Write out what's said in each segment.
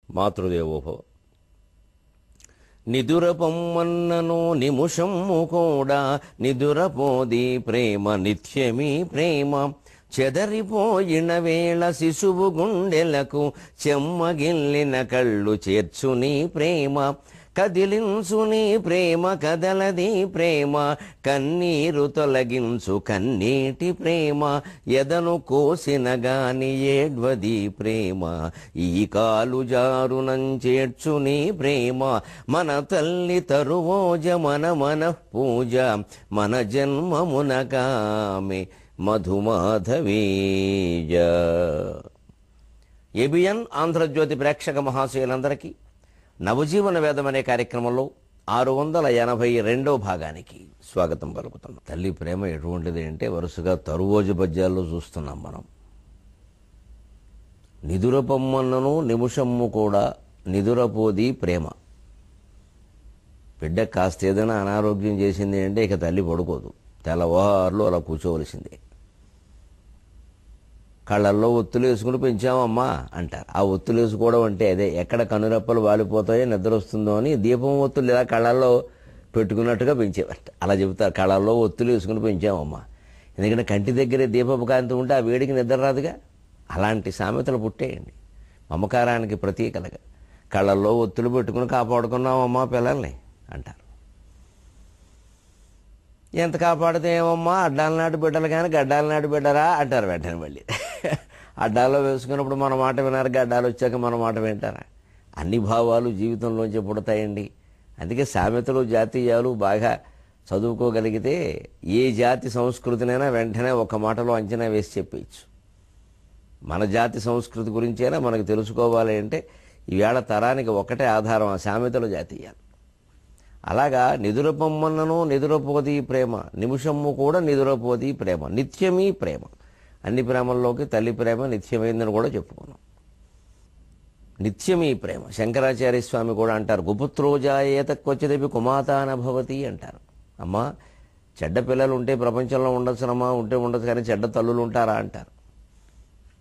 మాతృదేవోభవ. నిదురపొమ్మన్నను నిముషము కూడా నిదురపోది ప్రేమ నిత్యమీ ప్రేమ. చెదరిపోయిన వేళ శిశువు గుండెలకు చెమ్మగిల్లిన కళ్ళు చేర్చుని ప్రేమ. కదిలించుని ప్రేమ కదలది ప్రేమ. కన్నీరు తొలగించు కన్నీటి ప్రేమ. ఎదను కోసిన గాని ఏడ్వది ప్రేమ. ఈ కాలు జారునం చేర్చుని ప్రేమ. మన తల్లి తరువోజ మన పూజ. మన జన్మమునకామె మధుమాధవీజ. ఏబిఎన్ ఆంధ్రజ్యోతి ప్రేక్షక మహాశయులందరికీ నవజీవన వేదం అనే కార్యక్రమంలో 682వ భాగానికి స్వాగతం పలుకుతున్నాం. తల్లి ప్రేమ ఎటువంటిది అంటే వరుసగా తరువోజు పద్యాల్లో చూస్తున్నాం మనం. నిదురపొమ్మన్నను నిముషము కూడా నిదురపోది ప్రేమ. బిడ్డ కాస్త ఏదైనా అనారోగ్యం చేసింది అంటే ఇక తల్లి పడుకోదు, తెల్లవారులు అలా కూర్చోవలసిందే. కళ్ళల్లో ఒత్తులు వేసుకుని పెంచామమ్మా అంటారు. ఆ ఒత్తులు వేసుకోవడం అంటే అదే, ఎక్కడ కనురెప్పలు వాలిపోతాయో నిద్ర వస్తుందో అని దీపం ఒత్తులు ఇలా కళ్ళల్లో పెట్టుకున్నట్టుగా పెంచేవారు. అలా చెబుతారు, కళ్ళల్లో ఒత్తులు వేసుకుని పెంచామమ్మా. ఎందుకంటే కంటి దగ్గరే దీపపు కాంతి ఉంటే ఆ వేడికి నిద్ర రాదుగా. అలాంటి సామెతలు పుట్టేయండి మమకారానికి ప్రతీకలుగా. కళ్ళల్లో ఒత్తులు పెట్టుకుని కాపాడుకున్నామమ్మా పిల్లల్ని అంటారు. ఎంత కాపాడితే ఏమమ్మా, అడ్డాల నాటి బిడ్డలు కానీ గడ్డాల నాటి బిడ్డరా అంటారు వెంటనే మళ్ళీ. అడ్డాల్లో వేసుకున్నప్పుడు మన మాట వినారు, గడ్డాలు వచ్చాక మన మాట వింటారా? అన్ని భావాలు జీవితంలోంచి పుడతాయండి. అందుకే సామెతలు జాతీయాలు బాగా చదువుకోగలిగితే ఏ జాతి సంస్కృతినైనా వెంటనే ఒక మాటలో అంచనా వేసి చెప్పేయచ్చు. మన జాతి సంస్కృతి గురించైనా మనకు తెలుసుకోవాలి అంటే ఈవేళ తరానికి ఒకటే ఆధారం, ఆ సామెతలు జాతీయాలు. అలాగా నిదురపొమ్మన్నను నిదురపోది ప్రేమ. నిమిషము కూడా నిదురపోది ప్రేమ. నిత్యమీ ప్రేమ. అన్ని ప్రేమల్లోకి తల్లి ప్రేమ నిత్యమైందని కూడా చెప్పుకున్నాం. నిత్యమీ ప్రేమ. శంకరాచార్య స్వామి కూడా అంటారు, గుపుత్రోజాయేత క్వచిదపి కుమాతానభవతి అంటారు. అమ్మా, చెడ్డ పిల్లలు ఉంటే ప్రపంచంలో ఉండొచ్చునమ్మా, ఉంటే ఉండొచ్చు, కానీ చెడ్డ తల్లులు ఉంటారా అంటారు.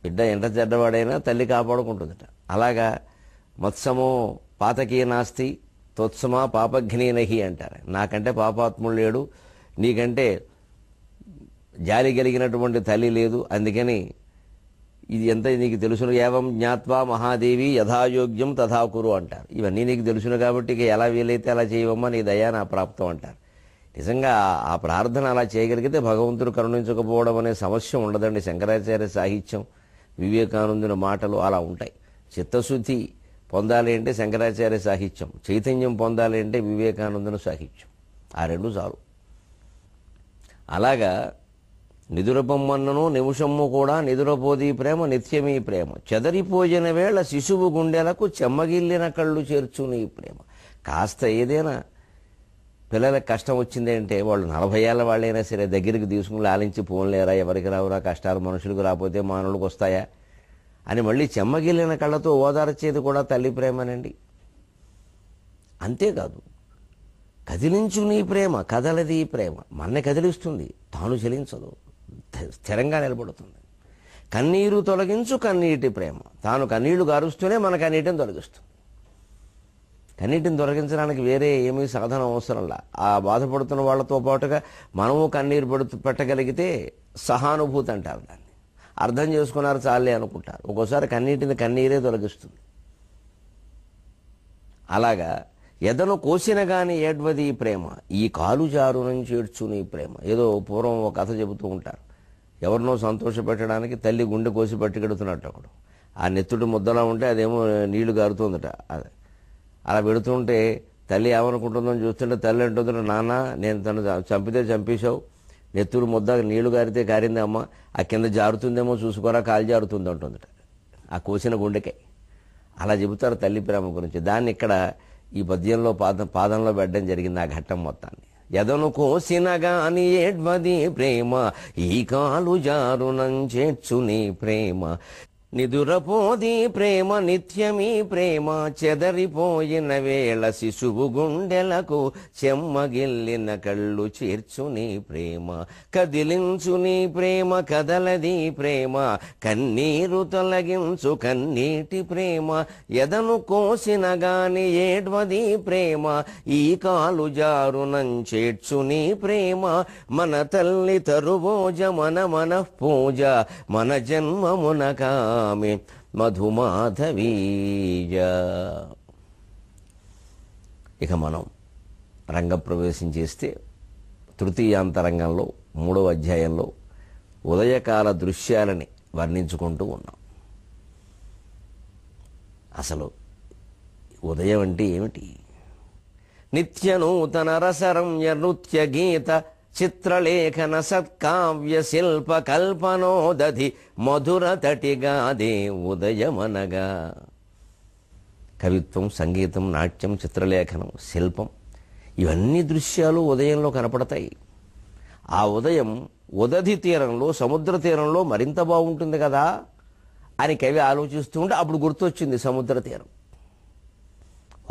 బిడ్డ ఎంత చెడ్డవాడైనా తల్లి కాపాడుకుంటుందట. అలాగా మత్సమో పాతకీ నాస్తి తోత్సమా పాపఘ్నీనహి అంటారు. నాకంటే పాపాత్ముడు లేడు, నీకంటే జాలి కలిగినటువంటి తల్లి లేదు, అందుకని ఇది ఎంత నీకు తెలుసును, ఏవం జ్ఞాత్వా మహాదేవి యథాయోగ్యం తథాకురు అంటారు. ఇవన్నీ నీకు తెలుసును కాబట్టి ఇక ఎలా వీలైతే అలా చేయవమ్మా, నీ దయా నా ప్రాప్తం అంటారు. నిజంగా ఆ ప్రార్థన అలా చేయగలిగితే భగవంతుడు కరుణించకపోవడం అనే సమస్య ఉండదండి. శంకరాచార్య సాహిత్యం, వివేకానందుని మాటలు అలా ఉంటాయి. చిత్తశుద్ధి పొందాలి అంటే శంకరాచార్య సాహిత్యం, చైతన్యం పొందాలి అంటే వివేకానందుని సాహిత్యం, ఆ రెండు చాలు. అలాగా నిదురపొమ్మన్నను నిమిషము కూడా నిదురపోది ప్రేమ నిత్యమీ ప్రేమ. చెదరిపోయిన వేళ శిశువు గుండెలకు చెమ్మగిల్లిన కళ్ళు చేర్చుని ప్రేమ. కాస్త ఏదైనా పిల్లలకు కష్టం వచ్చింది అంటే వాళ్ళు 40 ఏళ్ళ వాళ్ళైనా సరే దగ్గరికి తీసుకుని లాలించి పోన్లేరా, ఎవరికి రావురా కష్టాలు, మనుషులకు రాకపోతే మానవులకు వస్తాయా అని మళ్ళీ చెమ్మగిల్లిన కళ్ళతో ఓదార్చేది కూడా తల్లి ప్రేమనండి. అంతేకాదు, కదిలించు నీ ప్రేమ కదలది ప్రేమ. మన్నే కదిలిస్తుంది, తాను చలించదు, స్థిరంగా నిలబడుతుంది. కన్నీరు తొలగించు కన్నీటి ప్రేమ. తాను కన్నీళ్లు గారుస్తూనే మన కన్నీటిని తొలగిస్తుంది. కన్నీటిని తొలగించడానికి వేరే ఏమీ సాధన అవసరంలా. ఆ బాధపడుతున్న వాళ్ళతో పాటుగా మనము కన్నీరు పెట్టగలిగితే సహానుభూతి అంటారు దాన్ని. అర్థం చేసుకున్నారు చాలే అనుకుంటారు. ఒక్కోసారి కన్నీటిని కన్నీరే తొలగిస్తుంది. అలాగా ఎదను కోసిన గాని ఏడ్వది ప్రేమ. ఈ కాలు జారు నుంచి ఏడ్చుని ప్రేమ. ఏదో పూర్వం ఒక కథ చెబుతూ ఉంటారు. ఎవరినో సంతోషపెట్టడానికి తల్లి గుండె కోసి పట్టుకెడుతున్నట్టు ఒకడు. ఆ నెత్తుడు ముద్దలా ఉంటే అదేమో నీళ్లు గారుతుందట. అలా పెడుతుంటే తల్లి ఏమనుకుంటుందని చూస్తుంటే తల్లి అంటుందట, నాన్న నేను తను చంపితే చంపేశావు, నెత్తురు ముద్ద నీళ్లు గారితే కారిందే అమ్మ, ఆ కింద జారుతుందేమో చూసుకోరా, కాలు జారుతుంది అంటుందట ఆ కోసిన గుండెకే. అలా చెబుతారు తల్లి ప్రేమ గురించి. దాన్ని ఇక్కడ ఈ పద్యంలో పాదంలో పెట్టడం జరిగింది ఆ ఘట్టం మొత్తాన్ని. ఎదను కోసిన గాని ఏడ్వది ప్రేమ, ఈ కాలు జారునం చేర్చుని ప్రేమ. నిదురపోది ప్రేమ నిత్యమీ ప్రేమ చెదరిపోయిన వేళ శిశువు గుండెలకు చెమ్మగిల్లిన కళ్ళు చేర్చుని ప్రేమ కదిలించుని ప్రేమ కదలది ప్రేమ కన్నీరు తొలగించు కన్నీటి ప్రేమ ఎదను కోసిన గాని ఏడ్వది ప్రేమ ఈ కాలు జారునం చేర్చుని ప్రేమ మన తల్లి తరువోజ మన మనఃపూజ మన జన్మమునకా మధుమాధవీజ. ఇక మనం రంగప్రవేశం చేస్తే తృతీయాంతరంగంలో 3వ అధ్యాయంలో ఉదయకాల దృశ్యాలని వర్ణించుకుంటూ ఉన్నాం. అసలు ఉదయం అంటే ఏమిటి? నిత్యనూతన రసరమ్య నృత్య గీత చిత్రలేఖన సత్కావ్య శిల్ప కల్పనోదధి మధుర తటిగాదే ఉదయమనగా. కవిత్వం, సంగీతం, నాట్యం, చిత్రలేఖనం, శిల్పం ఇవన్నీ దృశ్యాలు ఉదయంలో కనపడతాయి. ఆ ఉదయం ఉదధి తీరంలో, సముద్ర తీరంలో మరింత బాగుంటుంది కదా అని కవి ఆలోచిస్తూ ఉంటే అప్పుడు గుర్తొచ్చింది సముద్ర తీరం.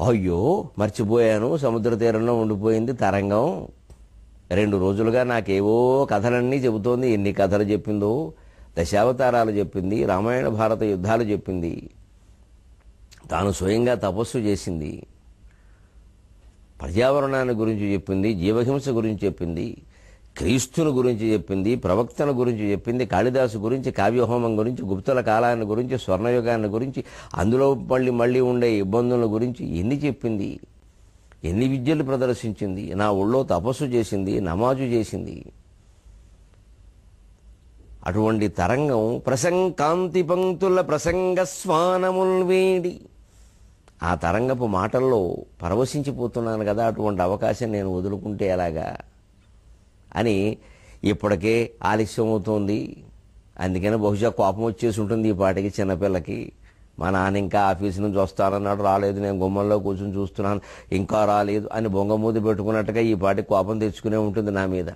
అయ్యో మర్చిపోయాను, సముద్ర తీరంలో ఉండిపోయింది తరంగం. 2 రోజులుగా నాకేవో కథలన్నీ చెబుతోంది. ఎన్ని కథలు చెప్పిందో, దశావతారాలు చెప్పింది, రామాయణ భారత యుద్ధాలు చెప్పింది, తాను స్వయంగా తపస్సు చేసింది, పర్యావరణాన్ని గురించి చెప్పింది, జీవహింస గురించి చెప్పింది, క్రీస్తుని గురించి చెప్పింది, ప్రవక్తన గురించి చెప్పింది, కాళిదాసు గురించి, కావ్యహోమం గురించి, గుప్తుల కాలాన్ని గురించి, స్వర్ణయుగాన్ని గురించి, అందులో మళ్ళీ ఉండే ఇబ్బందుల గురించి ఎన్ని చెప్పింది, ఎన్ని విద్యలు ప్రదర్శించింది, నా ఊళ్ళో తపస్సు చేసింది, నమాజు చేసింది. అటువంటి తరంగం ప్రసంకాంతి పంక్తుల ప్రసంగ స్వానముల్ వేడి. ఆ తరంగపు మాటల్లో పరవశించిపోతున్నాను కదా, అటువంటి అవకాశం నేను వదులుకుంటే ఎలాగా అని ఇప్పటికే ఆలస్యం అవుతోంది. అందుకని బహుశా కోపం వచ్చేసి ఉంటుంది ఈ పాటికి చిన్నపిల్లకి. మా నాన్న ఇంకా ఆఫీసు నుంచి వస్తానన్నాడు, రాలేదు, నేను గుమ్మంలో కూర్చొని చూస్తున్నాను, ఇంకా రాలేదు అని బొంగమూది పెట్టుకున్నట్టుగా ఈ పాటికి కోపం తెచ్చుకునే ఉంటుంది నా మీద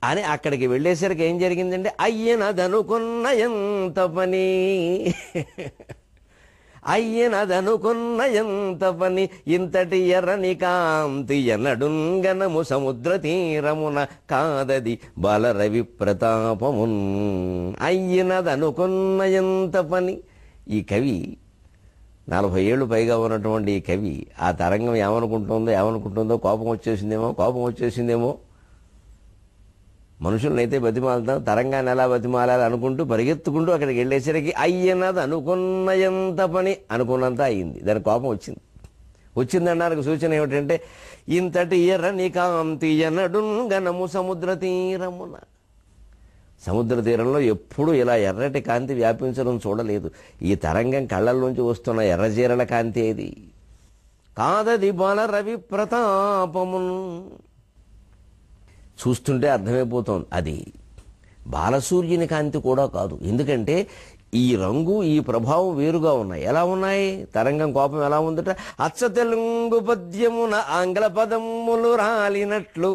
అని. అక్కడికి వెళ్ళేసరికి ఏం జరిగిందంటే, అయ్యనదనుకున్న ఎంత పని, అయ్యనదనుకున్న ఎంత పని, ఇంతటి ఎర్రని కాంతి ఎన్నడుంగనము సముద్ర తీరమున కాదది బలరవి ప్రతాపమున్. అయ్యనదనుకున్న ఎంత పని. ఈ కవి 40 ఏళ్ళు పైగా ఉన్నటువంటి ఈ కవి ఆ తరంగం ఏమనుకుంటుందో కోపం వచ్చేసిందేమో. మనుషులనైతే బతిమాలుతాం, తరంగాన్ని ఎలా బతిమాలాలి అనుకుంటూ పరిగెత్తుకుంటూ అక్కడికి వెళ్ళేసరికి అయ్యన్నది అనుకున్న ఎంత పని అనుకున్నంత అయింది. దాని కోపం వచ్చిందనడానికి సూచన ఏమిటంటే, ఇంతటి ఎర్రని కాంతి ఎన్నడుంగనము సముద్ర తీరమున. సముద్ర తీరంలో ఎప్పుడూ ఇలా ఎర్రటి కాంతి వ్యాపించడం చూడలేదు. ఈ తరంగం కళ్ళల్లోంచి వస్తున్న ఎర్రజీరల కాంతి ఏది కాదది బలరవి ప్రతాపమున్. చూస్తుంటే అర్థమైపోతోంది అది బాలసూర్యుని కాంతి కూడా కాదు. ఎందుకంటే ఈ రంగు, ఈ ప్రభావం వేరుగా ఉన్నాయి. ఎలా ఉన్నాయి? తరంగం కోపం ఎలా ఉందట, అచ్చ తెలుగు పద్యమున ఆంగ్ల పదములు రాలినట్లు.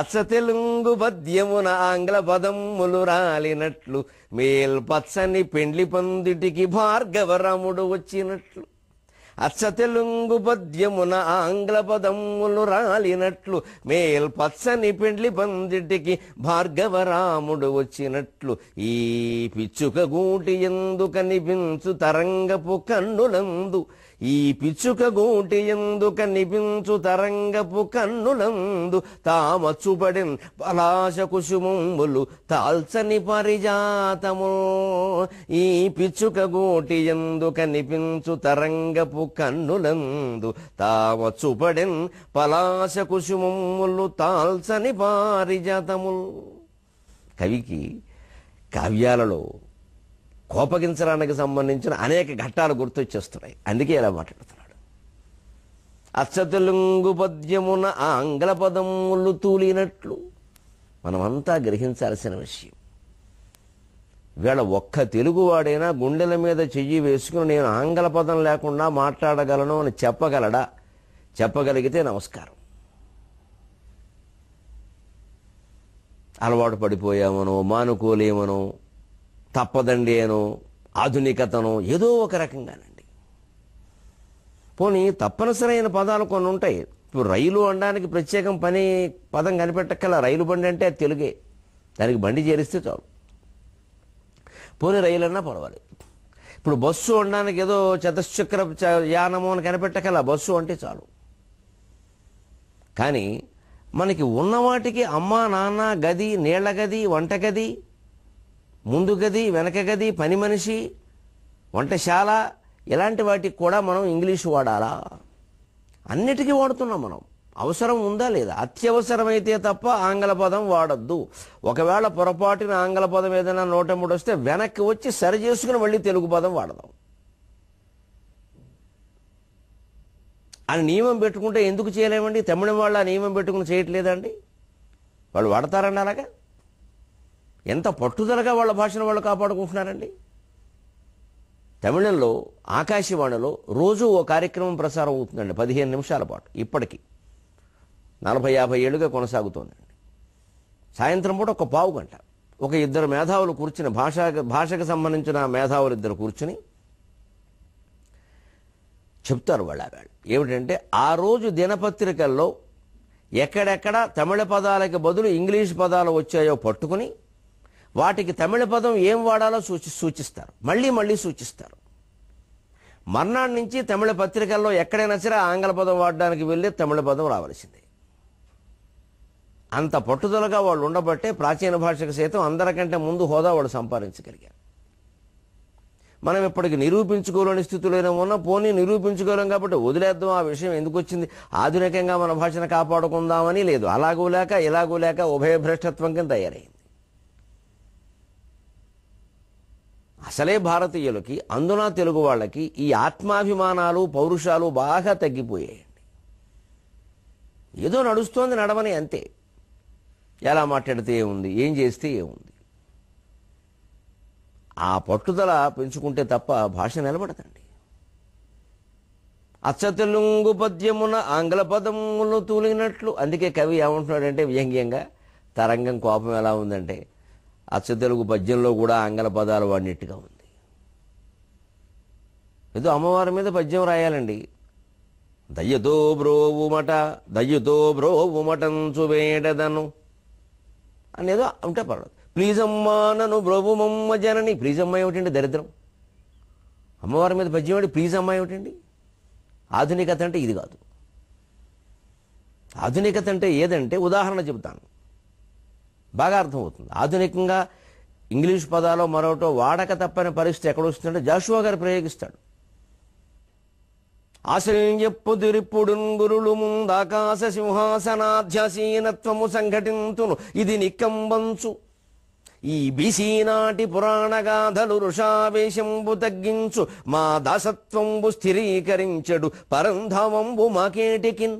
అచ్చ తెలుగు పద్యమున ఆంగ్ల పదములు రాలినట్లు, మేల్పచ్చని పెండ్లి పందిటికి భార్గవరాముడు వచ్చినట్లు. అచ్చ తెలుగు పద్యమున ఆంగ్ల పదములు రాలినట్లు, మేల్పచ్చని పెండ్లి పందిటికి భార్గవరాముడు వచ్చినట్లు. ఈ పిచ్చుక గూటి ఎందు కనిపించు తరంగపు కన్నులందు, ఈ పిచ్చుక గూటి ఎందు కనిపించు తరంగపు కన్నులందు, తామచ్చుబడిన్ పలాశ కుసుమములు తాల్చని పరిజాతము. ఈ పిచ్చుక గూటి ఎందు కనిపించు తరంగపు కన్నులందు, తామచ్చుబడిన్ పలాశ కుసుమములు తాల్చని పారిజాతములు. కవికి కావ్యాలలో కోపగించడానికి సంబంధించిన అనేక ఘట్టాలు గుర్తొచ్చేస్తున్నాయి. అందుకే ఇలా మాట్లాడుతున్నాడు. అచ్చ తెలుగు పద్యమున ఆంగ్ల పదములు తూలినట్లు. మనమంతా గ్రహించాల్సిన విషయం, వీళ్ళ ఒక్క తెలుగువాడైనా గుండెల మీద చెయ్యి వేసుకుని నేను ఆంగ్ల పదం లేకుండా మాట్లాడగలను అని చెప్పగలడా? చెప్పగలిగితే నమస్కారం. అలవాటు పడిపోయామనో, మానుకోలేమనో, తప్పదండి అనో ఆధునికతనో ఏదో ఒక రకంగానండి. పోనీ తప్పనిసరైన పదాలు కొన్ని ఉంటాయి. ఇప్పుడు రైలు అనడానికి ప్రత్యేకం పదం కనిపెట్టక్కల. రైలు బండి అంటే అది తెలుగే, దానికి బండి చేరిస్తే చాలు. పోనీ రైలు అన్నా పర్వాలేదు. ఇప్పుడు బస్సు అనడానికి ఏదో చతుశ్చక్ర యానము అని కనిపెట్టకల, బస్సు అంటే చాలు. కానీ మనకి ఉన్న వాటికి అమ్మ నాన్న గది, నీళ్ల గది, వంటగది, ముందు గది, వెనక గది, పని మనిషి, వంటశాల, ఇలాంటి వాటికి కూడా మనం ఇంగ్లీషు వాడాలా? అన్నిటికీ వాడుతున్నాం మనం. అవసరం ఉందా లేదా? అత్యవసరమైతే తప్ప ఆంగ్ల పదం వాడద్దు. ఒకవేళ పొరపాటున ఆంగ్ల పదం ఏదైనా 103 వస్తే వెనక్కి వచ్చి సరి చేసుకుని మళ్ళీ తెలుగు పదం వాడదాం అని నియమం పెట్టుకుంటే ఎందుకు చేయలేమండి? తమిళం వాళ్ళు ఆ నియమం పెట్టుకుని చేయట్లేదండి. వాళ్ళు వాడతారండి అలాగా. ఎంత పట్టుదలగా వాళ్ళ భాషను వాళ్ళు కాపాడుకుంటున్నారండి. తమిళంలో ఆకాశవాణిలో రోజు ఓ కార్యక్రమం ప్రసారం అవుతుందండి, 15 నిమిషాల పాటు. ఇప్పటికీ 40-50 ఏళ్ళుగా కొనసాగుతోందండి. సాయంత్రం పూట ఒక పావు గంట ఒక ఇద్దరు మేధావులు కూర్చుని, భాషకు సంబంధించిన మేధావులు ఇద్దరు కూర్చుని చెప్తారు. వాళ్ళు ఏమిటంటే, ఆ రోజు దినపత్రికల్లో ఎక్కడెక్కడ తమిళ పదాలకి బదులు ఇంగ్లీష్ పదాలు వచ్చాయో పట్టుకుని వాటికి తమిళ పదం ఏం వాడాలో సూచిస్తారు. మళ్ళీ సూచిస్తారు. మర్నాడు నుంచి తమిళ పత్రికల్లో ఎక్కడైనా సరే ఆంగ్ల పదం వాడడానికి వెళ్ళి తమిళ పదం రావాల్సిందే. అంత పట్టుదలగా వాళ్ళు ఉండబట్టే ప్రాచీన భాషకు సైతం అందరికంటే ముందు హోదా వాళ్ళు సంపాదించగలిగారు. మనం ఇప్పటికి నిరూపించుకోలేని స్థితిలోనే ఉన్నా. పోనీ నిరూపించుకోలేం కాబట్టి వదిలేద్దాం, ఆ విషయం ఎందుకు వచ్చింది, ఆధునికంగా మన భాషను కాపాడుకుందామని లేదు. అలాగూ లేక ఇలాగూ లేక ఉభయభ్రష్టత్వం కింద తయారైంది. అసలే భారతీయులకి, అందున తెలుగు వాళ్ళకి ఈ ఆత్మాభిమానాలు, పౌరుషాలు బాగా తగ్గిపోయాయండి. ఏదో నడుస్తోంది, నడవని అంతే. ఎలా మాట్లాడితే ఏముంది, ఏం చేస్తే ఏముంది. ఆ పట్టుదల పెంచుకుంటే తప్ప భాష నిలబడదండి. అచ్చతెలుగు పద్యమున ఆంగ్ల పదములు తూలినట్లు. అందుకే కవి ఏమంటున్నాడంటే వ్యంగ్యంగా, తరంగం కోపం ఎలా ఉందంటే అచ్చతెలుగు పద్యంలో కూడా ఆంగ్ల పదాలు వాడినట్టుగా ఉంది. ఏదో అమ్మవారి మీద పద్యం రాయాలండి. దయ్యతో బ్రోవుమటంచు వేడదను అనేదో ఉంటే పర్వాలేదు. ప్లీజ్ అమ్మా నన్ను బ్రోవుమమ్మ జనని. ప్లీజ్ అమ్మ ఏమిటండి దరిద్రం? అమ్మవారి మీద పద్యం ఏమిటి? ప్లీజ్ అమ్మ ఏమిటండి? ఆధునికత అంటే ఇది కాదు. ఆధునికత అంటే ఏదంటే, ఉదాహరణ చెబుతాను, బాగా అర్థమవుతుంది. ఆధునికంగా ఇంగ్లీష్ పదాలు మరోటో వాడక తప్పని పరిస్థితి ఎక్కడొస్తుందంటే జాషువా గారు ప్రయోగిస్తాడు. ఆశల్యప్పుదిరిప్పుడున్ గురులు ముందాకాశ సింహాసనాధ్యాసీనత్వము సంఘటింతును ఇది నిక్కంబంచు. ఈ బీసీ నాటి పురాణ గాథలు ఋషావేశంబు తగ్గించు. మా దాసత్వంబు స్థిరీకరించడు పరంధావంబు మాకేటికిన్.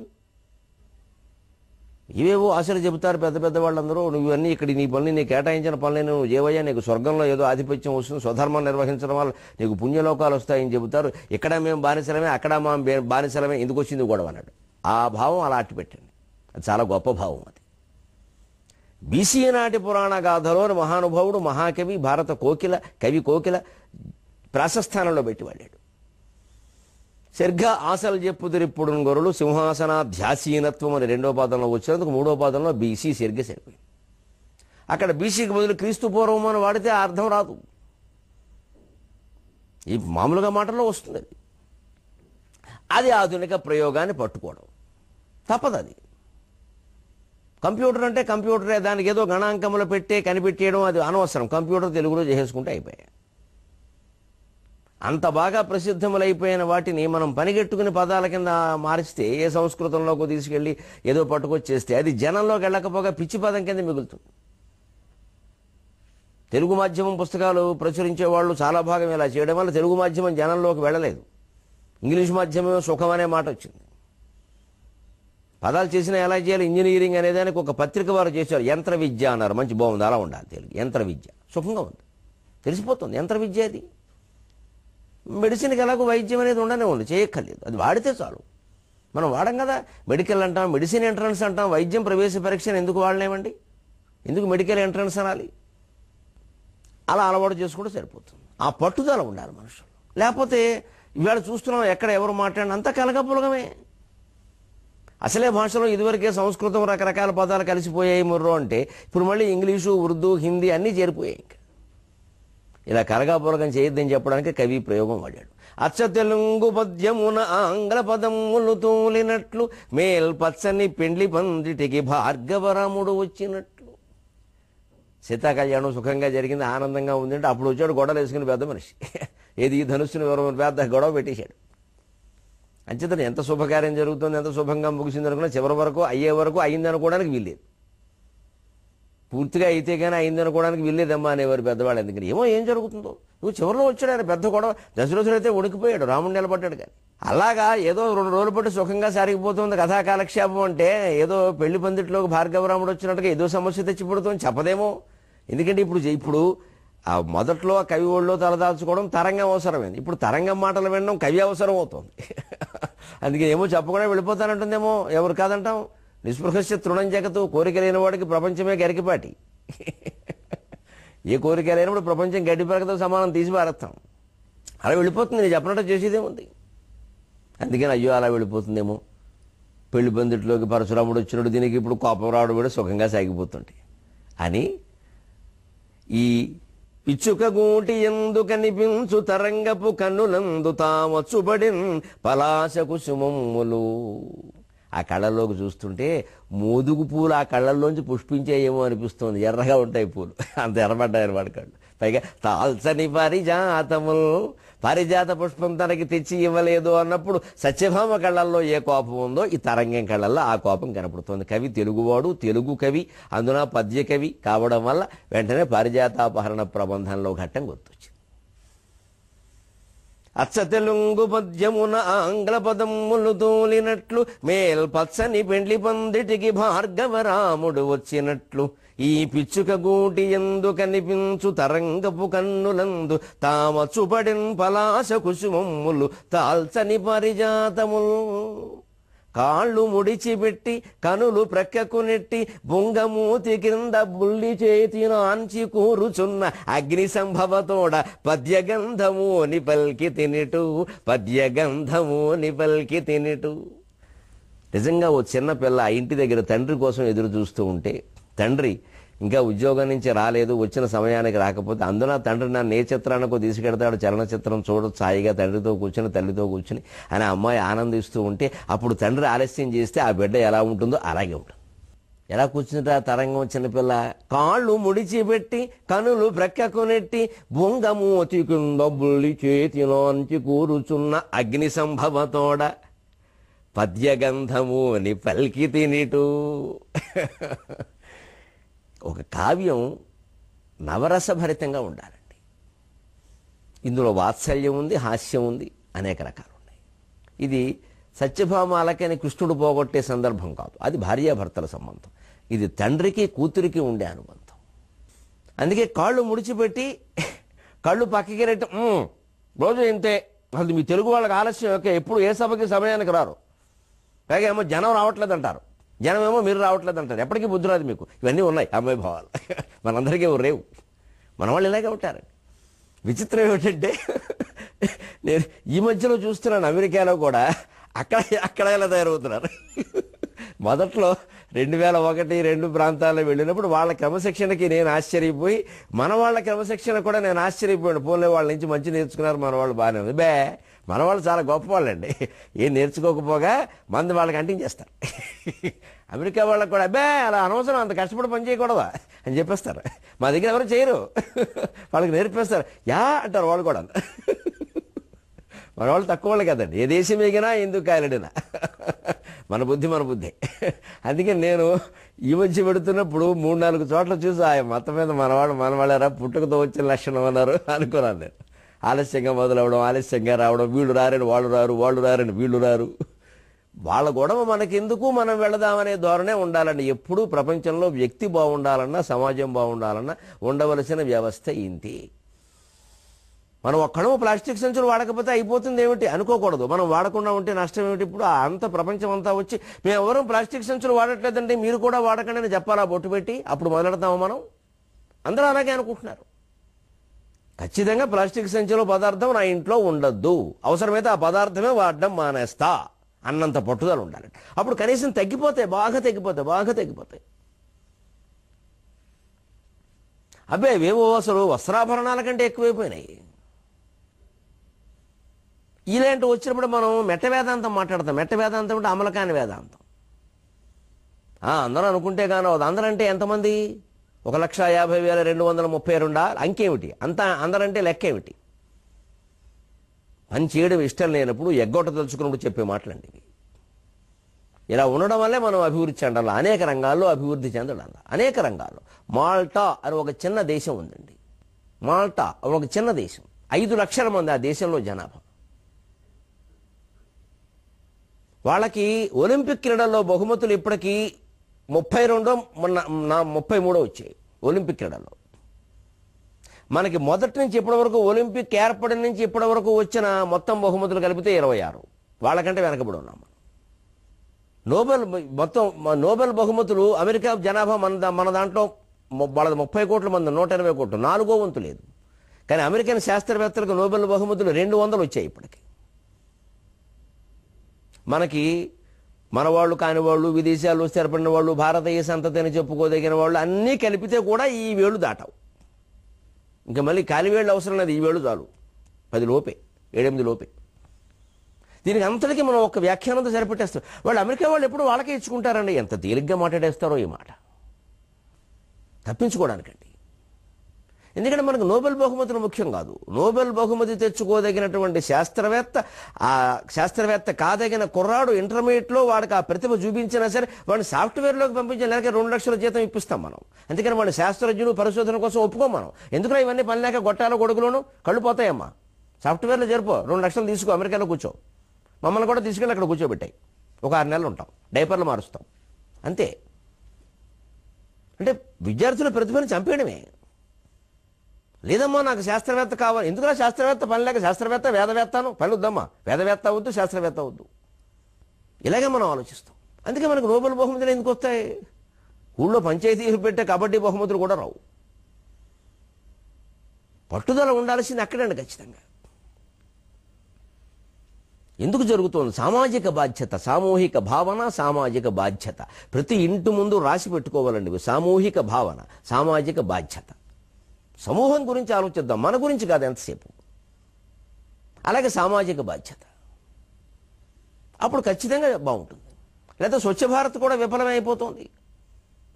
ఇవేవో ఆశలు చెబుతారు పెద్ద పెద్ద వాళ్ళందరూ. నువ్వన్నీ ఇక్కడ నీ పనులు, నీ కేటాయించిన పనులని నువ్వు చేయవయ్యా, నీకు స్వర్గంలో ఏదో ఆధిపత్యం వస్తుంది, స్వధర్మం నిర్వహించడం వల్ల నీకు పుణ్యలోకాలు వస్తాయని చెబుతారు. ఇక్కడ మేము బానిసలమే, అక్కడ మా బానిసలమే, ఎందుకు వచ్చింది గొడవ అన్నాడు. ఆ భావం అలా అట్టి పెట్టండి. అది చాలా గొప్ప భావం. అది బీసీ నాటి పురాణ గాథలోని మహానుభావుడు, మహాకవి, భారత కోకిల, కవి కోకిల ప్రాశస్థానంలో పెట్టి వాడాడు. సరిగ్గా ఆశలు చెప్పుదిరిప్పుడు గొర్రెలు సింహాసనాధ్యాసీనత్వం అని 2వ పాదంలో వచ్చినందుకు 3వ పాదంలో బీసీ సరిగ్గా సరిపోయింది. అక్కడ బీసీకి బదులు క్రీస్తు పూర్వం అని వాడితే అర్థం రాదు. ఈ మామూలుగా మాటల్లో వస్తుంది. అది ఆధునిక ప్రయోగాన్ని పట్టుకోవడం తప్పదు. అది కంప్యూటర్ అంటే కంప్యూటరే, దానికి ఏదో గణాంకములు కనిపెట్టేయడం అది అనవసరం. కంప్యూటర్ తెలుగులో చేసేసుకుంటే అయిపోయాయి. అంత బాగా ప్రసిద్ధములైపోయిన వాటిని మనం పనిగట్టుకుని పదాల కింద మారిస్తే, ఏ సంస్కృతంలోకి తీసుకెళ్ళి ఏదో పట్టుకొచ్చేస్తే అది జనంలోకి వెళ్ళకపోగా పిచ్చి పదం కింద మిగులుతుంది. తెలుగు మాధ్యమం పుస్తకాలు ప్రచురించే వాళ్ళు చాలా భాగం ఇలా చేయడం వల్ల తెలుగు మాధ్యమం జనంలోకి వెళ్ళలేదు. ఇంగ్లీష్ మాధ్యమం సుఖం అనే మాట వచ్చింది. పదాలు చేసినా ఎలా చేయాలి, ఇంజనీరింగ్ అనేదానికి ఒక పత్రిక వారు చేశారు. యంత్ర విద్య అన్నారు. మంచి బాగుంది, అలా ఉండాలి తెలుగు. యంత్ర విద్య సుఖంగా ఉంది, తెలిసిపోతుంది యంత్ర విద్య. అది మెడిసిన్కి ఎలాగో వైద్యం అనేది ఉండనే ఉంది, చేయక్కర్లేదు, అది వాడితే చాలు. మనం వాడం కదా, మెడికల్ అంటాం, మెడిసిన్ ఎంట్రన్స్ అంటాం. వైద్యం ప్రవేశ పరీక్షను ఎందుకు వాడలేమండి? ఎందుకు మెడికల్ ఎంట్రన్స్ అనాలి? అలా అలవాటు చేసుకుంటే సరిపోతుంది. ఆ పట్టుదల ఉండాలి మనుషులు. లేకపోతే ఇవాళ చూస్తున్నాం ఎక్కడ ఎవరు మాట్లాడిన అంతా కలగపులగమే. అసలే భాషలో ఇదివరకే సంస్కృతం రకరకాల పదాలు కలిసిపోయాయి ముర్రో అంటే ఇప్పుడు మళ్ళీ ఇంగ్లీషు, ఉర్దూ, హిందీ అన్నీ చేరిపోయాయి. ఇంకా ఇలా కలగాపులగం చేయొద్దని చెప్పడానికి కవి ప్రయోగం వాడాడు. అచ్చ తెలుగు పద్యమున ఆంగ్ల పదములు తోలినట్లు మేల్పచ్చని పెండ్లి పందిటికి భార్గవరాముడు వచ్చినట్లు. సీతాకళ్యాణం సుఖంగా జరిగింది, ఆనందంగా ఉందంటే అప్పుడు వచ్చాడు గొడవలు వేసుకుని పెద్ద మనిషి. ఏది ఈ ధనుస్సును ఎవరు పెద్ద గొడవ పెట్టేశాడు. అంచేతను ఎంత శుభకార్యం జరుగుతుంది, ఎంత శుభంగా ముగిసింది అనుకున్నా చివరి వరకు అయ్యే వరకు అయింది అనుకోవడానికి వీల్లేదు. పూర్తిగా అయితే కానీ అయింది అనుకోవడానికి వీల్లేదమ్మా అనేవారు పెద్దవాళ్ళు. ఎందుకని ఏమో ఏం జరుగుతుందో. నువ్వు చివరిలో వచ్చాడు ఆయన పెద్ద గొడవ. దశరథుడు అయితే ఉడికిపోయాడు, రాముడు నిలబడ్డాడు. కానీ అలాగా ఏదో 2 రోజులు పట్టి సుఖంగా సాగిపోతుంది కథా కాలక్షేపం అంటే ఏదో పెళ్లి పందిట్లోకి భార్గవరాముడు వచ్చినట్టుగా ఏదో సమస్య తెచ్చి పడుతుంది చెప్పదేమో. ఎందుకంటే ఇప్పుడు ఆ మొదట్లో ఆ కవి ఒళ్ళో తలదాల్చుకోవడం తరంగం అవసరమైంది. ఇప్పుడు తరంగం మాటలు వినడం కవి అవసరం అవుతుంది. అందుకే ఏమో చెప్పకుండా వెళ్ళిపోతానంటుందేమో. ఎవరు కాదంటాం. నిస్పృహస్య తృణం జగత్తు. కోరిక లేని వాడికి ప్రపంచమే గరికిపాటి. ఏ కోరిక లేనప్పుడు ప్రపంచం గడ్డి పరకతో సమానం తీసి పారేస్తాం. అలా వెళ్ళిపోతుంది. నేను చెప్పినట్టు చేసేదేముంది. అందుకని అయ్యో అలా వెళ్ళిపోతుందేమో. పెళ్లి పందిట్లోకి పరశురాముడు వచ్చినప్పుడు దీనికి ఇప్పుడు కోపం రావడం కూడా సుఖంగా సాగిపోతుంటే అని ఈ పిచ్చుక గూటి ఎందు కనిపించు తరంగపు కన్నులందు తామచ్చుబడిన్ పలాశ కుసుమములు. ఆ కళ్ళల్లోకి చూస్తుంటే మోదుగు పూలు ఆ కళ్ళల్లోంచి పుష్పించేయేమో అనిపిస్తుంది. ఎర్రగా ఉంటాయి పూలు, అంత ఎర్రబడ్డాయని వాడి కళ్ళు. పైగా తాల్చని పారిజాతములు, పారిజాత పుష్పం తనకి తెచ్చి ఇవ్వలేదు అన్నప్పుడు సత్యభామ కళ్ళల్లో ఏ కోపం ఉందో ఈ తరంగం కళ్ళల్లో ఆ కోపం కనపడుతుంది. కవి తెలుగువాడు, తెలుగు కవి, అందున పద్య కవి కావడం వల్ల వెంటనే పారిజాతాపహరణ ప్రబంధంలో ఘట్టం గుర్తొచ్చింది. అచ్చ తెలుగు పద్యమున ఆంగ్ల పదములు తోలినట్లు మేల్పచ్చని పెండ్లి పందిటికి భార్గవరాముడు వచ్చినట్లు ఈ పిచ్చుక గూటి ఎందు కనిపించు తరంగపు కన్నులందు తామచ్చుపడిన్ పలాశ కుసుమములు తాల్చని పరిజాతములు. కాళ్ళు ముడిచిపెట్టి కనులు ప్రక్కకు నెట్టి బొంగమూతి కింద బుల్లి చేతి నాంచి కూరుచున్న అగ్ని సంభవతోడ పద్యగంధమోని పల్కి తినిటు, పద్యగంధమోని పల్కి తినిటు. నిజంగా ఓ చిన్న పిల్ల ఆ ఇంటి దగ్గర తండ్రి కోసం ఎదురు చూస్తూ ఉంటే తండ్రి ఇంకా ఉద్యోగం నుంచి రాలేదు, వచ్చిన సమయానికి రాకపోతే అందున తండ్రి నన్ను ఏ చిత్రానికో తీసుకెడతాడు, చలనచిత్రం చూడొచ్చు హాయిగా తండ్రితో కూర్చుని తల్లితో కూర్చుని అని అమ్మాయి ఆనందిస్తూ ఉంటే అప్పుడు తండ్రి ఆలస్యం చేస్తే ఆ బిడ్డ ఎలా ఉంటుందో అలాగే ఉంటుంది. ఎలా కూర్చుంటే ఆ తరంగం చిన్నపిల్ల కాళ్ళు ముడిచిపెట్టి కనులు ప్రక్కకు నెట్టి బొంగమూతి కింద బుల్లి చేతిలోంచి కూరుచున్న అగ్ని సంభవతోడ పద్యగంధముని పల్కి తినిటు. ఒక కావ్యం నవరసభరితంగా ఉండాలండి. ఇందులో వాత్సల్యం ఉంది, హాస్యం ఉంది, అనేక రకాలు ఉన్నాయి. ఇది సత్యభామ అలకని కృష్ణుడు పోగొట్టే సందర్భం కాదు, అది భార్యాభర్తల సంబంధం. ఇది తండ్రికి కూతురికి ఉండే అనుబంధం. అందుకే కాళ్ళు ముడిచిపెట్టి కళ్ళు పక్కకి రెట్టి రోజు ఇంతే. అసలు మీ తెలుగు వాళ్ళకి ఆలస్యం ఓకే, ఎప్పుడు ఏ సభకి సమయానికి రారు. పైగా ఏమో జనం రావట్లేదు అంటారు, జనమేమో మీరు రావట్లేదు అంటారు. ఎప్పటికీ బుద్ధి రాదు మీకు. ఇవన్నీ ఉన్నాయి అమ్మాయి భావాలు, మనందరికీ రేవు. మన వాళ్ళు ఇలాగే ఉంటారు. విచిత్రం ఏమిటంటే నేను ఈ మధ్యలో చూస్తున్నాను అమెరికాలో కూడా అక్కడ ఎలా తయారవుతున్నారు. మొదట్లో 2001-2 ప్రాంతాల్లో వెళ్ళినప్పుడు వాళ్ళ క్రమశిక్షణకి నేను ఆశ్చర్యపోయి మన వాళ్ళ క్రమశిక్షణ కూడా నేను ఆశ్చర్యపోయాను. పోలే వాళ్ళ నుంచి మంచి నేర్చుకున్నారు, మన వాళ్ళు బాగానే ఉంది. మన వాళ్ళు చాలా గొప్ప వాళ్ళండి. ఏం నేర్చుకోకపోగా మంది వాళ్ళకి అంటించేస్తారు. అమెరికా వాళ్ళకి కూడా అలా అనవసరం అంత కష్టపడి పని చేయకూడదా అని చెప్పేస్తారు. మా దగ్గర ఎవరు చేయరు, వాళ్ళకి నేర్పిస్తారు. అంటారు వాళ్ళు కూడా. మన వాళ్ళు తక్కువ వాళ్ళు కదండి. ఏ దేశం ఎగినా ఎందుకు కాయలడినా మన బుద్ధి. అందుకే నేను ఈ మధ్య పెడుతున్నప్పుడు 3-4 చోట్ల చూసి ఆ మొత్తం మీద మనవాళ్ళారా పుట్టుకతో వచ్చిన లక్షణం అన్నారు అనుకున్నాను నేను. ఆలస్యంగా మొదలవడం, ఆలస్యంగా రావడం, వీళ్ళు రారని వాళ్ళు రారు, వాళ్ళు రారని వీళ్ళు రారు. వాళ్ళ గొడవ మనకెందుకు, మనం వెళదామనే ధోరణే ఉండాలండి. ఎప్పుడూ ప్రపంచంలో వ్యక్తి బాగుండాలన్నా, సమాజం బాగుండాలన్నా ఉండవలసిన వ్యవస్థ ఇంతే. మనం ఒక్కడో ప్లాస్టిక్ సంచులు వాడకపోతే అయిపోతుంది ఏమిటి అనుకోకూడదు. మనం వాడకుండా ఉంటే నష్టం ఏమిటి? ఇప్పుడు అంత ప్రపంచం అంతా వచ్చి మేము ఎవరూ ప్లాస్టిక్ సంచులు వాడట్లేదండి, మీరు కూడా వాడకండి అని చెప్పాలా బొట్టు పెట్టి? అప్పుడు మొదలెడతాము మనం. అందరూ అలాగే అనుకుంటున్నారు. ఖచ్చితంగా ప్లాస్టిక్ సంచిలో పదార్థం నా ఇంట్లో ఉండద్దు, అవసరమైతే ఆ పదార్థమే వాడడం మానేస్తా అన్నంత పట్టుదల ఉండాలి. అప్పుడు కనీసం తగ్గిపోతాయి, బాగా తగ్గిపోతాయి. అబ్బే అవేవో అసలు వస్త్రాభరణాల కంటే ఎక్కువైపోయినాయి. ఇలాంటి వచ్చినప్పుడు మనం మెట్ట వేదాంతం మాట్లాడతాం. మెట్ట వేదాంతం అంటే అమలకాని వేదాంతం. అందరూ అనుకుంటే కానీ అందరంటే ఎంతమంది? 1,50,232 అంకేమిటి? అందరంటే లెక్క ఏమిటి? పని చేయడం ఇష్టం లేనప్పుడు ఎగ్గొట్ట తలుచుకున్నప్పుడు చెప్పే మాటలండి ఇవి. ఇలా ఉండడం వల్లే మనం అభివృద్ధి చెందాలి, అనేక రంగాల్లో అభివృద్ధి చెందడాలి, అనేక రంగాల్లో. మాల్టా అని ఒక చిన్న దేశం ఉందండి. మాల్టా ఒక చిన్న దేశం, 5 లక్షల మంది ఆ దేశంలో జనాభా. వాళ్ళకి ఒలింపిక్ క్రీడల్లో బహుమతులు ఇప్పటికీ 32 మొన్న 33 వచ్చాయి ఒలింపిక్ క్రీడల్లో. మనకి మొదటి నుంచి ఇప్పటి వరకు ఒలింపిక్ ఏర్పడిన నుంచి ఇప్పటి వరకు వచ్చిన మొత్తం బహుమతులు కలిపితే 26. వాళ్ళకంటే వెనకబడి ఉన్నాం. నోబెల్ బహుమతులు అమెరికా జనాభా మన దాంట్లో వాళ్ళది 30 కోట్ల మంది, 180 కోట్లు, 4వ వంతు లేదు. కానీ అమెరికన్ శాస్త్రవేత్తలకు నోబెల్ బహుమతులు 200 వచ్చాయి ఇప్పటికి. మనకి మన వాళ్ళు కాని వాళ్ళు, విదేశాల్లో స్థిరపడిన వాళ్ళు, భారతీయ సంతతి అని చెప్పుకోదగిన వాళ్ళు అన్నీ కలిపితే కూడా ఈ వేళ్ళు దాటవు. ఇంకా మళ్ళీ కాలివేళ్ళు అవసరం లేదు, ఈ వేళ్ళు చాలు, 10 లోపే, 7-8 లోపే. దీనికి అంతటికీ మనం ఒక వ్యాఖ్యానంతో సరిపెట్టేస్తాం. వాళ్ళు అమెరికా వాళ్ళు ఎప్పుడు వాళ్ళకే ఇచ్చుకుంటారండి. ఎంత తేలిగ్గా మాట్లాడేస్తారో ఈ మాట, తప్పించుకోవడానికండి. ఎందుకంటే మనకు నోబెల్ బహుమతులు ముఖ్యం కాదు. నోబెల్ బహుమతి తెచ్చుకోదగినటువంటి శాస్త్రవేత్త కాదగిన కుర్రాడు ఇంటర్మీడియట్లో వాడికి ఆ ప్రతిభ చూపించినా సరే వాడిని సాఫ్ట్వేర్లోకి పంపించిన లేక 2 లక్షల జీతం ఇప్పిస్తాం మనం. అందుకని వాడిని శాస్త్రజ్ఞులు పరిశోధన కోసం ఒప్పుకోం మనం. ఎందుకంటే ఇవన్నీ పని లేక గొట్టాలో గొడుగులోను కళ్ళు పోతాయమ్మా. సాఫ్ట్వేర్లో చేరిపో, 2 లక్షలు తీసుకో, అమెరికాలో కూర్చో, మమ్మల్ని కూడా తీసుకెళ్ళి అక్కడ కూర్చోబెట్టాయి, ఒక 6 నెలలు ఉంటాం, డైపర్లు మారుస్తాం, అంతే. అంటే విద్యార్థుల ప్రతిభను చంపేయడమే. లేదమ్మా నాకు శాస్త్రవేత్త కావాలి, ఎందుకులా శాస్త్రవేత్త పని లేక శాస్త్రవేత్త వేదవేత్తను పని వద్దమ్మా, వేదవేత్త వద్దు, శాస్త్రవేత్త వద్దు, ఇలాగే మనం ఆలోచిస్తాం. అందుకే మనకు నోబెల్ బహుమతులు ఎందుకు వస్తాయి? ఊళ్ళో పంచాయతీలు పెట్టే కబడ్డీ బహుమతులు కూడా రావు. పట్టుదల ఉండాల్సింది అక్కడండి ఖచ్చితంగా. ఎందుకు జరుగుతోంది? సామాజిక బాధ్యత, సామూహిక భావన, సామాజిక బాధ్యత. ప్రతి ఇంటి ముందు రాసి పెట్టుకోవాలండి. సామూహిక భావన, సామాజిక బాధ్యత. సమూహం గురించి ఆలోచిద్దాం, మన గురించి కాదు ఎంతసేపు. అలాగే సామాజిక బాధ్యత, అప్పుడు ఖచ్చితంగా బాగుంటుంది. లేదా స్వచ్ఛ భారత్ కూడా విఫలమైపోతుంది.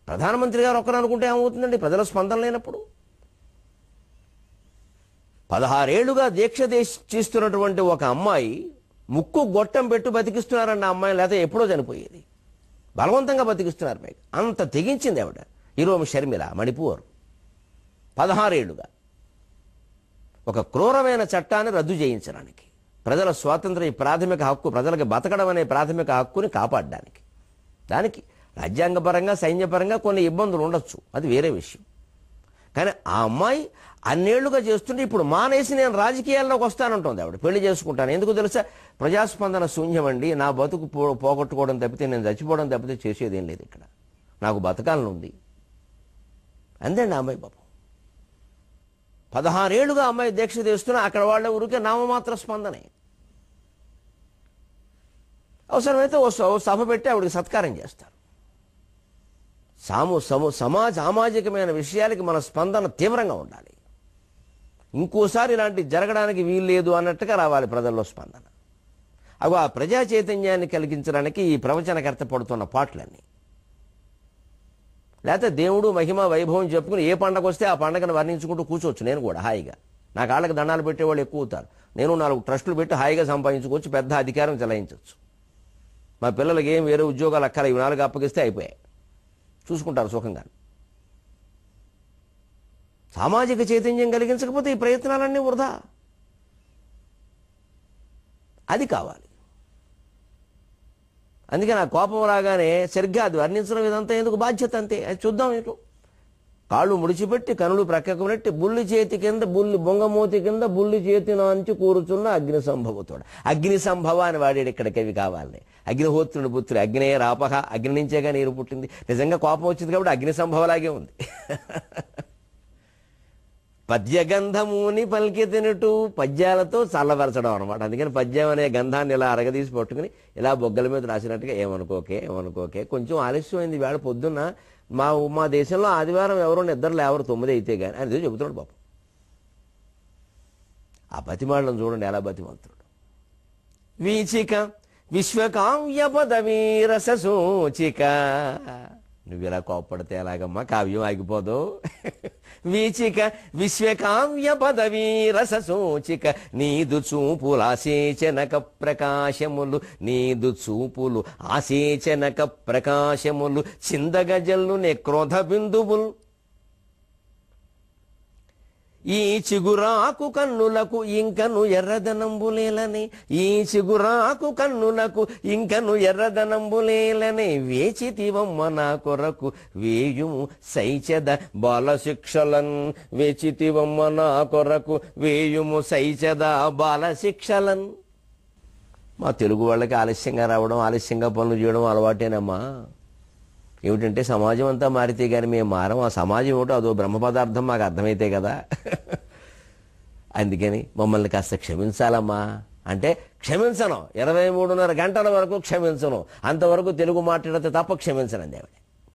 ప్రధానమంత్రి గారు ఒక్కరు అనుకుంటే ఏమవుతుందండి? ప్రజల స్పందన లేనప్పుడు. 16 ఏళ్లుగా దీక్ష చేస్తున్నటువంటి ఒక అమ్మాయి ముక్కు గొట్టం పెట్టు బతికిస్తున్నారండి ఆ అమ్మాయి, లేకపోతే ఎప్పుడో చనిపోయేది. బలవంతంగా బతికిస్తున్నారు. పైకి అంత తెగించింది ఆవిడ. ఈరోజు షర్మిల, మణిపూర్ 16 ఏళ్లుగా ఒక క్రూరమైన చట్టాన్ని రద్దు చేయించడానికి, ప్రజల స్వాతంత్ర ప్రాథమిక హక్కు, ప్రజలకు బతకడం అనే ప్రాథమిక హక్కుని కాపాడడానికి. దానికి రాజ్యాంగపరంగా సైన్యపరంగా కొన్ని ఇబ్బందులు ఉండొచ్చు, అది వేరే విషయం. కానీ ఆ అమ్మాయి అన్నేళ్లుగా చేస్తుంటే ఇప్పుడు మానేసి నేను రాజకీయాల్లోకి వస్తానంటుంది ఆవిడ. పెళ్లి చేసుకుంటాను, ఎందుకు తెలుసా? ప్రజాస్పందన శూన్యం అండి, నా బతుకు పోగొట్టుకోవడం తప్పితే, నేను చచ్చిపోవడం తప్పితే చేసేదేం లేదు ఇక్కడ, నాకు బతకాలని ఉంది అందండి ఆ అమ్మాయి. పాపం 16 ఏళ్లుగా అమ్మాయి దీక్ష చేస్తున్నా అక్కడ వాళ్ళ ఊరికే నామమాత్ర స్పందనే. అవసరమైతే ఓ సభ పెట్టి ఆవిడకి సత్కారం చేస్తారు. సామాజికమైన విషయాలకి మన స్పందన తీవ్రంగా ఉండాలి. ఇంకోసారి ఇలాంటి జరగడానికి వీలు లేదు అన్నట్టుగా రావాలి ప్రజల్లో స్పందన. అవి ఆ ప్రజా చైతన్యాన్ని కలిగించడానికి ఈ ప్రవచనకర్త పడుతున్న పాటలన్నీ. లేకపోతే దేవుడు మహిమ వైభవం చెప్పుకుని ఏ పండగ వస్తే ఆ పండగను వర్ణించుకుంటూ కూర్చోవచ్చు. నేను కూడా హాయిగా, నా కాళ్ళకి దండాలు పెట్టేవాళ్ళు ఎక్కువ అవుతారు, నేను 4 ట్రస్టులు పెట్టి హాయిగా సంపాదించుకోవచ్చు, పెద్ద అధికారం చెలాయించవచ్చు. మా పిల్లలకి ఏం వేరే ఉద్యోగాలు అక్కల, ఇవి 4 అప్పగిస్తే అయిపోయాయి, చూసుకుంటారు సుఖంగా. సామాజిక చైతన్యం కలిగించకపోతే ఈ ప్రయత్నాలన్నీ వృధా. అది కావాలి. అందుకే నా కోపం రాగానే సరిగ్గా అది వర్ణించడం ఇదంతా ఎందుకు, బాధ్యత అంతే. అది చూద్దాం. ఇటు కాళ్ళు ముడిచిపెట్టి కనులు ప్రక్కకు పెట్టి బుల్లి చేతి కింద బొంగమూతి కింద బుల్లి చేతి నాంచి కూర్చున్న అగ్ని సంభవతోడు. అగ్ని సంభవ అని వాడాడు ఇక్కడ కవి కావాలని. అగ్నిహోత్రుని పుత్రుడు, అగ్నే రాపహ, అగ్ని నుంచేగా నీరు పుట్టింది. నిజంగా కోపం వచ్చింది కాబట్టి అగ్ని సంభవలాగే ఉంది. పద్యగంధముని పలికి తినుటూ పద్యాలతో చల్లబరచడం అనమాట. అందుకని పద్యం అనే గంధాన్ని ఇలా అరగదీసి పట్టుకుని ఇలా బొగ్గల మీద రాసినట్టుగా ఏమనుకోకే కొంచెం ఆలస్యమైంది వేళ పొద్దున్న మా దేశంలో ఆదివారం ఎవరో నిద్ర లేవరు 9 అయితే కానీ అని చెబుతున్నాడు పాపం. ఆ బతిమాడడం చూడండి ఎలా బతిమాలుతున్నాడు. వీచిక విశ్వకావ్య పదవీ రస సూచిక. నువ్వు ఇలా కోప్పడితే ఎలాగమ్మా కావ్యం ఆగిపోదు. వీచిక విశ్వకావ్య పదవీ రస సూచిక. నీదు చూపులు ఆసేచనక ప్రకాశములు, నీదు చూపులు ఆసేచనక ప్రకాశములు, చిందగజల్లునే క్రోధ బిందువులు. ఈ చిగురాకు కన్నులకు ఇంకను ఎర్రదనంబులేలని, ఈ చిగురాకు కన్నులకు ఇంకను ఎర్రదనంబులేలని, వేచితివమ్మ నా కొరకు వేయుము సైచద బాలశిక్షలన్, వేచితివమ్మ నా కొరకు వేయుము సైచద బాలశిక్షలన్. మా తెలుగు వాళ్ళకి ఆలస్యంగా రావడం, ఆలస్యంగా పనులు చేయడం అలవాటేనమ్మా. ఏమిటంటే సమాజం అంతా మారితే కానీ మేము మారం. ఆ సమాజం ఏమిటో అదో బ్రహ్మ పదార్థం మాకు అర్థమైతే కదా. అందుకని మమ్మల్ని కాస్త క్షమించాలమ్మా అంటే క్షమించను. 23:30 గంటల వరకు క్షమించను, అంతవరకు తెలుగు మాట్లాడితే తప్ప క్షమించను అందేవాడు.